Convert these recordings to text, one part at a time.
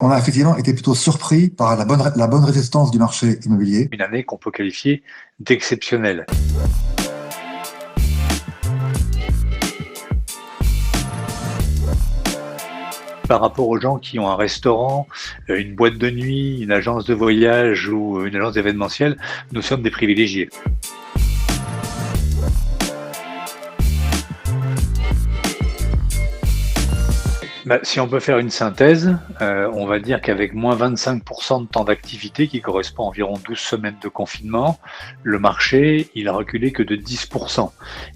On a effectivement été plutôt surpris par la bonne résistance du marché immobilier. Une année qu'on peut qualifier d'exceptionnelle. Par rapport aux gens qui ont un restaurant, une boîte de nuit, une agence de voyage ou une agence d'événementiel, nous sommes des privilégiés. Si on peut faire une synthèse, on va dire qu'avec moins 25% de temps d'activité, qui correspond à environ 12 semaines de confinement, le marché, il a reculé que de 10%.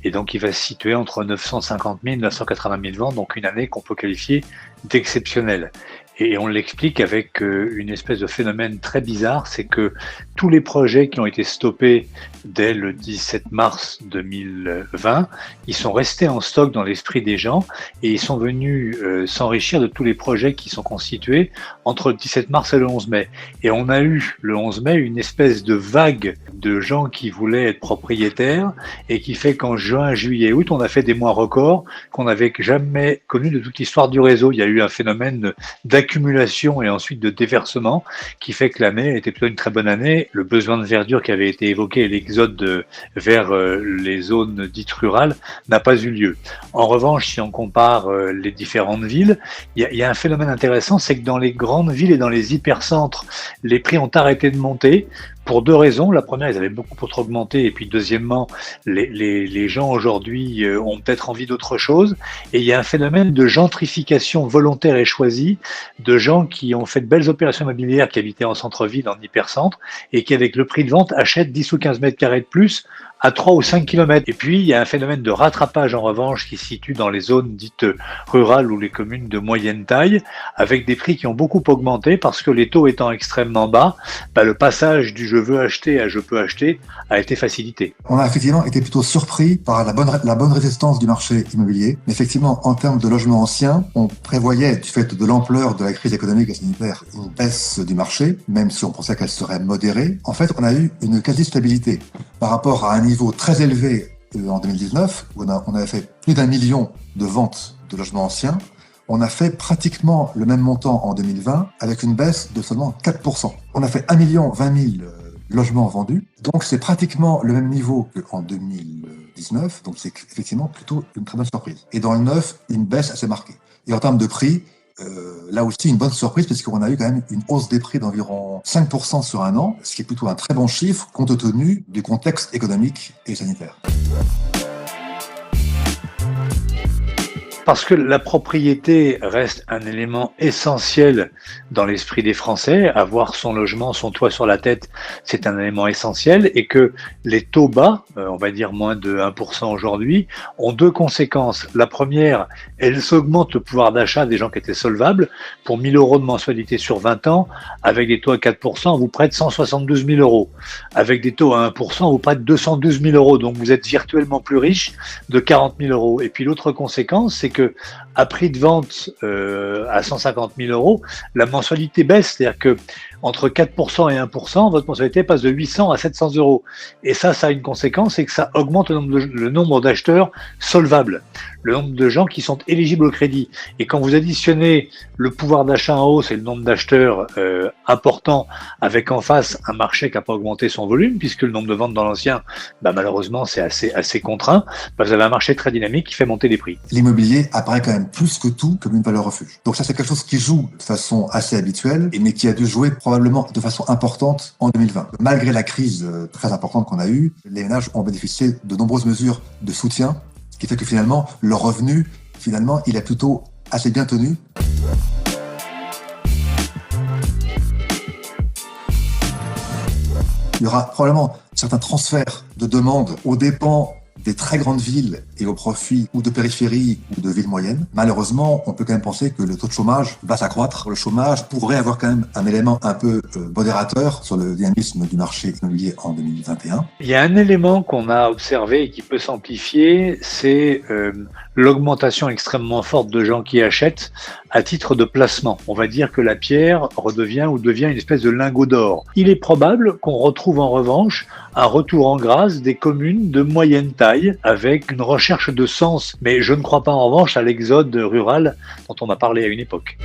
Et donc, il va se situer entre 950 000 et 980 000 ventes, donc une année qu'on peut qualifier d'exceptionnelle. Et on l'explique avec une espèce de phénomène très bizarre, c'est que tous les projets qui ont été stoppés dès le 17 mars 2020, ils sont restés en stock dans l'esprit des gens et ils sont venus s'enrichir de tous les projets qui sont constitués entre le 17 mars et le 11 mai. Et on a eu le 11 mai une espèce de vague de gens qui voulaient être propriétaires et qui fait qu'en juin, juillet, août, on a fait des mois records qu'on n'avait jamais connus de toute l'histoire du réseau. Il y a eu un phénomène d'accumulation et ensuite de déversement qui fait que l'année était plutôt une très bonne année. Le besoin de verdure qui avait été évoqué et l'exode vers les zones dites rurales n'a pas eu lieu. En revanche, si on compare les différentes villes, il y a un phénomène intéressant, c'est que dans les grandes villes et dans les hypercentres, les prix ont arrêté de monter. Pour deux raisons. La première, ils avaient beaucoup trop augmenté. Et puis deuxièmement, les gens aujourd'hui ont peut-être envie d'autre chose. Et il y a un phénomène de gentrification volontaire et choisie de gens qui ont fait de belles opérations immobilières, qui habitaient en centre-ville, en hypercentre, et qui, avec le prix de vente, achètent 10 ou 15 mètres carrés de plus à 3 ou 5 kilomètres. Et puis, il y a un phénomène de rattrapage, en revanche, qui se situe dans les zones dites rurales ou les communes de moyenne taille, avec des prix qui ont beaucoup augmenté parce que les taux étant extrêmement bas, le passage du je veux acheter à je peux acheter a été facilité. On a effectivement été plutôt surpris par la bonne résistance du marché immobilier. Effectivement, en termes de logements anciens, on prévoyait, du fait de l'ampleur de la crise économique et sanitaire, une baisse du marché, même si on pensait qu'elle serait modérée. En fait, on a eu une quasi-stabilité par rapport à un niveau très élevé en 2019, où on avait fait plus d'1 million de ventes de logements anciens. On a fait pratiquement le même montant en 2020 avec une baisse de seulement 4%. On a fait 1 20 000 logements vendus. Donc, c'est pratiquement le même niveau qu'en 2019. Donc, c'est effectivement plutôt une très bonne surprise. Et dans le neuf, une baisse assez marquée. Et en termes de prix, là aussi, une bonne surprise puisqu'on a eu quand même une hausse des prix d'environ 5% sur un an, ce qui est plutôt un très bon chiffre compte tenu du contexte économique et sanitaire. Parce que la propriété reste un élément essentiel dans l'esprit des Français. Avoir son logement, son toit sur la tête, c'est un élément essentiel et que les taux bas, on va dire moins de 1% aujourd'hui, ont deux conséquences. La première, elles augmentent le pouvoir d'achat des gens qui étaient solvables. Pour 1 000 € de mensualité sur 20 ans, avec des taux à 4%, on vous prête 172 000 €. Avec des taux à 1%, on vous prête 212 000 €. Donc vous êtes virtuellement plus riche de 40 000 €. Et puis l'autre conséquence, c'est que à prix de vente à 150 000 €, la mensualité baisse, c'est-à-dire que entre 4% et 1%, votre mensualité passe de 800 à 700 €. Et ça a une conséquence, c'est que ça augmente le nombre d'acheteurs solvables, le nombre de gens qui sont éligibles au crédit. Et quand vous additionnez le pouvoir d'achat en hausse et le nombre d'acheteurs important, avec en face un marché qui n'a pas augmenté son volume, puisque le nombre de ventes dans l'ancien, malheureusement, c'est assez contraint, vous avez un marché très dynamique qui fait monter les prix. L'immobilier apparaît quand même plus que tout comme une valeur refuge. Donc ça, c'est quelque chose qui joue de façon assez habituelle, mais qui a dû jouer probablement de façon importante en 2020. Malgré la crise très importante qu'on a eue, les ménages ont bénéficié de nombreuses mesures de soutien, ce qui fait que finalement, leur revenu, il est plutôt assez bien tenu. Il y aura probablement certains transferts de demandes aux dépens des très grandes villes et au profit ou de périphéries ou de villes moyennes. Malheureusement, on peut quand même penser que le taux de chômage va s'accroître. Le chômage pourrait avoir quand même un élément un peu modérateur sur le dynamisme du marché immobilier en 2021. Il y a un élément qu'on a observé et qui peut s'amplifier, c'est l'augmentation extrêmement forte de gens qui achètent à titre de placement. On va dire que la pierre devient une espèce de lingot d'or. Il est probable qu'on retrouve en revanche un retour en grâce des communes de moyenne taille avec une recherche de sens. Mais je ne crois pas en revanche à l'exode rural dont on a parlé à une époque.